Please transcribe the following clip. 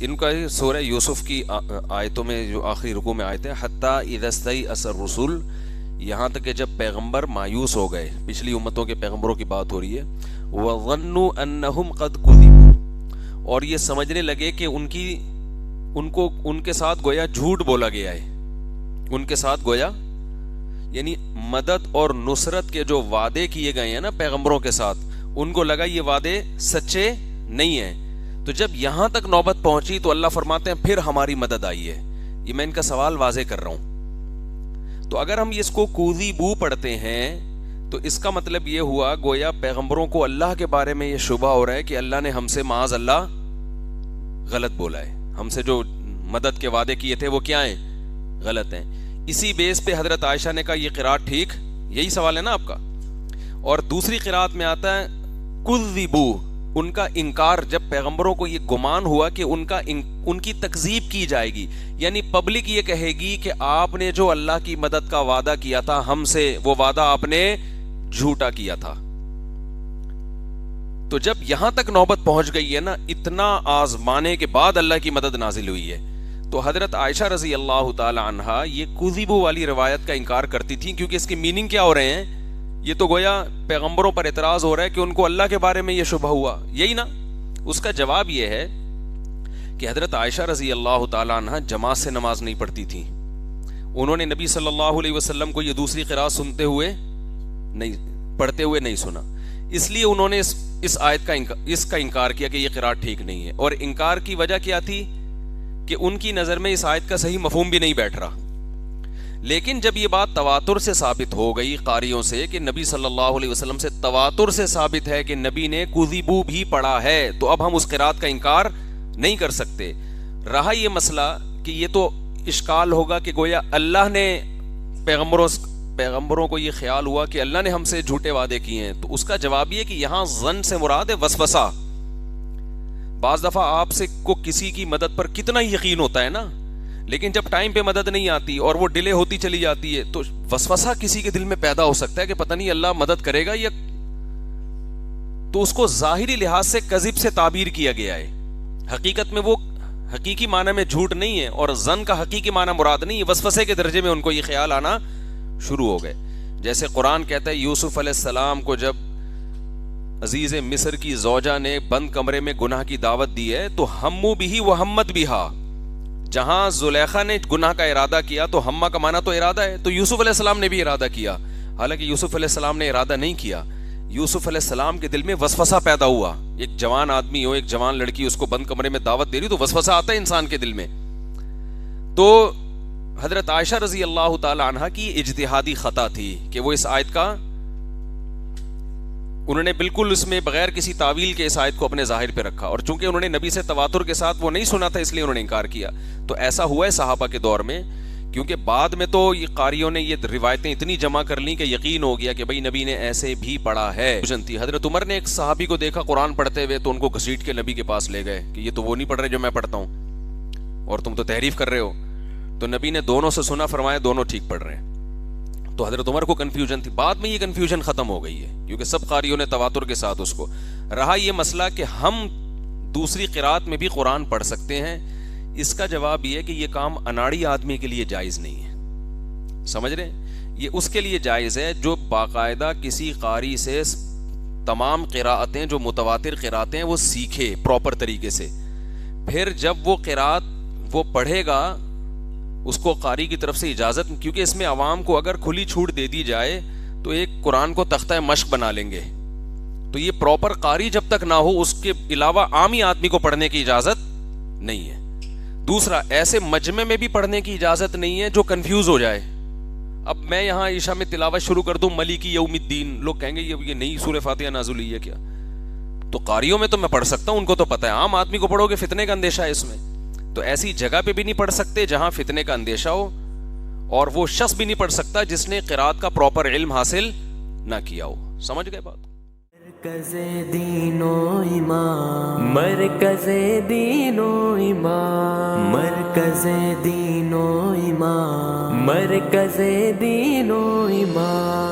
ان کا سورہ یوسف کی آیتوں میں جو آخری رکوع میں آیت ہے حتی اذا استیأس الرسل، یہاں تک کہ جب پیغمبر مایوس ہو گئے، پچھلی امتوں کے پیغمبروں کی بات ہو رہی ہے، وَظَنُّوا أَنَّهُمْ قَدْ كُذِبُوا، اور یہ سمجھنے لگے کہ ان کے ساتھ گویا جھوٹ بولا گیا ہے، ان کے ساتھ گویا یعنی مدد اور نصرت کے جو وعدے کیے گئے ہیں نا پیغمبروں کے ساتھ، ان کو لگا یہ وعدے سچے نہیں ہیں۔ تو جب یہاں تک نوبت پہنچی تو اللہ فرماتے ہیں پھر ہماری مدد آئی ہے۔ یہ میں ان کا سوال واضح کر رہا ہوں۔ تو اگر ہم اس کو کوذبوا پڑھتے ہیں تو اس کا مطلب یہ ہوا گویا پیغمبروں کو اللہ کے بارے میں یہ شبہ ہو رہا ہے کہ اللہ نے ہم سے معاذ اللہ غلط بولا ہے، ہم سے جو مدد کے وعدے کیے تھے وہ کیا ہیں؟ غلط ہیں۔ اسی بیس پہ حضرت عائشہ نے کہا یہ قرات ٹھیک، یہی سوال ہے نا آپ کا۔ اور دوسری قرات میں آتا ہے کذبوا، ان کا انکار، جب پیغمبروں کو یہ گمان ہوا کہ ان کی تکذیب کی جائے گی، یعنی پبلک یہ کہے گی کہ آپ نے جو اللہ کی مدد کا وعدہ کیا تھا ہم سے، وہ وعدہ آپ نے جھوٹا کیا تھا۔ تو جب یہاں تک نوبت پہنچ گئی ہے نا، اتنا آزمانے کے بعد اللہ کی مدد نازل ہوئی ہے، تو حضرت عائشہ رضی اللہ تعالی عنہا یہ کذبوا والی روایت کا انکار کرتی تھیں، کیونکہ اس کی میننگ کیا ہو رہے ہیں؟ یہ تو گویا پیغمبروں پر اعتراض ہو رہا ہے کہ ان کو اللہ کے بارے میں یہ شبہ ہوا، یہی نا؟ اس کا جواب یہ ہے کہ حضرت عائشہ رضی اللہ تعالی عنہا جماعت سے نماز نہیں پڑھتی تھی، انہوں نے نبی صلی اللہ علیہ وسلم کو یہ دوسری قرات سنتے ہوئے نہیں، پڑھتے ہوئے نہیں سنا، اس لیے انہوں نے اس آیت کا انکار کیا کہ یہ قرات ٹھیک نہیں ہے۔ اور انکار کی وجہ کیا تھی؟ کہ ان کی نظر میں اس آیت کا صحیح مفہوم بھی نہیں بیٹھ رہا۔ لیکن جب یہ بات تواتر سے ثابت ہو گئی قاریوں سے کہ نبی صلی اللہ علیہ وسلم سے تواتر سے ثابت ہے کہ نبی نے کذبوا بھی پڑھا ہے، تو اب ہم اس قرات کا انکار نہیں کر سکتے۔ رہا یہ مسئلہ کہ یہ تو اشکال ہوگا کہ گویا اللہ نے پیغمبروں کو یہ خیال ہوا کہ اللہ نے ہم سے جھوٹے وعدے کیے ہیں، تو اس کا جواب یہ کہ یہاں ظن سے مراد ہے وسوسہ۔ بعض دفعہ آپ سے کو کسی کی مدد پر کتنا ہی یقین ہوتا ہے نا، لیکن جب ٹائم پہ مدد نہیں آتی اور وہ ڈیلے ہوتی چلی جاتی ہے تو وسوسہ کسی کے دل میں پیدا ہو سکتا ہے کہ پتہ نہیں اللہ مدد کرے گا یا، تو اس کو ظاہری لحاظ سے کذب سے تعبیر کیا گیا ہے، حقیقت میں وہ حقیقی معنی میں جھوٹ نہیں ہے، اور ظن کا حقیقی معنی مراد نہیں ہے، وسوسے کے درجے میں ان کو یہ خیال آنا شروع ہو گئے۔ جیسے قرآن کہتا ہے یوسف علیہ السلام کو جب عزیز مصر کی زوجہ نے بند کمرے میں گناہ کی دعوت دی ہے تو ہمو بھی وہمت بہا، جہاں زلیخا نے گناہ کا ارادہ کیا تو ہمہ کا معنی تو ارادہ ہے، تو یوسف علیہ السلام نے بھی ارادہ کیا، حالانکہ یوسف علیہ السلام نے ارادہ نہیں کیا۔ یوسف علیہ السلام کے دل میں وسوسہ پیدا ہوا، ایک جوان آدمی ہو، ایک جوان لڑکی اس کو بند کمرے میں دعوت دے رہی تو وسوسہ آتا ہے انسان کے دل میں۔ تو حضرت عائشہ رضی اللہ تعالی عنہا کی اجتہادی خطا تھی کہ وہ اس آیت کا، انہوں نے بالکل اس میں بغیر کسی تعویل کے اس آیت کو اپنے ظاہر پہ رکھا، اور چونکہ انہوں نے نبی سے تواتر کے ساتھ وہ نہیں سنا تھا اس لیے انہوں نے انکار کیا۔ تو ایسا ہوا ہے صحابہ کے دور میں، کیونکہ بعد میں تو یہ قاریوں نے یہ روایتیں اتنی جمع کر لیں کہ یقین ہو گیا کہ بھئی نبی نے ایسے بھی پڑھا ہے۔ حضرت عمر نے ایک صحابی کو دیکھا قرآن پڑھتے ہوئے تو ان کو گھسیٹ کے نبی کے پاس لے گئے کہ یہ تو وہ نہیں پڑھ رہے جو میں پڑھتا ہوں، اور تم تو تحریف کر رہے ہو۔ تو نبی نے دونوں سے سنا، فرمایا دونوں ٹھیک پڑھ رہے ہیں۔ تو حضرت عمر کو کنفیوژن تھی، بعد میں یہ کنفیوژن ختم ہو گئی ہے کیونکہ سب قاریوں نے تواتر کے ساتھ اس کو۔ رہا یہ مسئلہ کہ ہم دوسری قرات میں بھی قرآن پڑھ سکتے ہیں، اس کا جواب یہ ہے کہ یہ کام اناڑی آدمی کے لیے جائز نہیں ہے، سمجھ رہے ہیں؟ یہ اس کے لیے جائز ہے جو باقاعدہ کسی قاری سے تمام قراءتیں جو متواتر قراءتیں ہیں وہ سیکھے پراپر طریقے سے، پھر جب وہ قرات وہ پڑھے گا اس کو قاری کی طرف سے اجازت، کیونکہ اس میں عوام کو اگر کھلی چھوٹ دے دی جائے تو ایک قرآن کو تختہ مشق بنا لیں گے، تو یہ پراپر قاری جب تک نہ ہو اس کے علاوہ عامی آدمی کو پڑھنے کی اجازت نہیں ہے۔ دوسرا، ایسے مجمع میں بھی پڑھنے کی اجازت نہیں ہے جو کنفیوز ہو جائے۔ اب میں یہاں عشاء میں تلاوت شروع کر دوں مالکی یوم الدین، لوگ کہیں گے یہ نئی سورہ فاتحہ نازل ہوئی ہے کیا؟ تو قاریوں میں تو میں پڑھ سکتا ہوں، ان کو تو پتہ ہے، عام آدمی کو پڑھو گے فتنے کا اندیشہ ہے اس میں، تو ایسی جگہ پہ بھی نہیں پڑھ سکتے جہاں فتنے کا اندیشہ ہو، اور وہ شخص بھی نہیں پڑھ سکتا جس نے قرات کا پراپر علم حاصل نہ کیا ہو۔ سمجھ گئے بات؟ مرکز دین و ایمان، مرکز دین و ایمان، مرکز دین و ایمان، مرکز دین و ایمان۔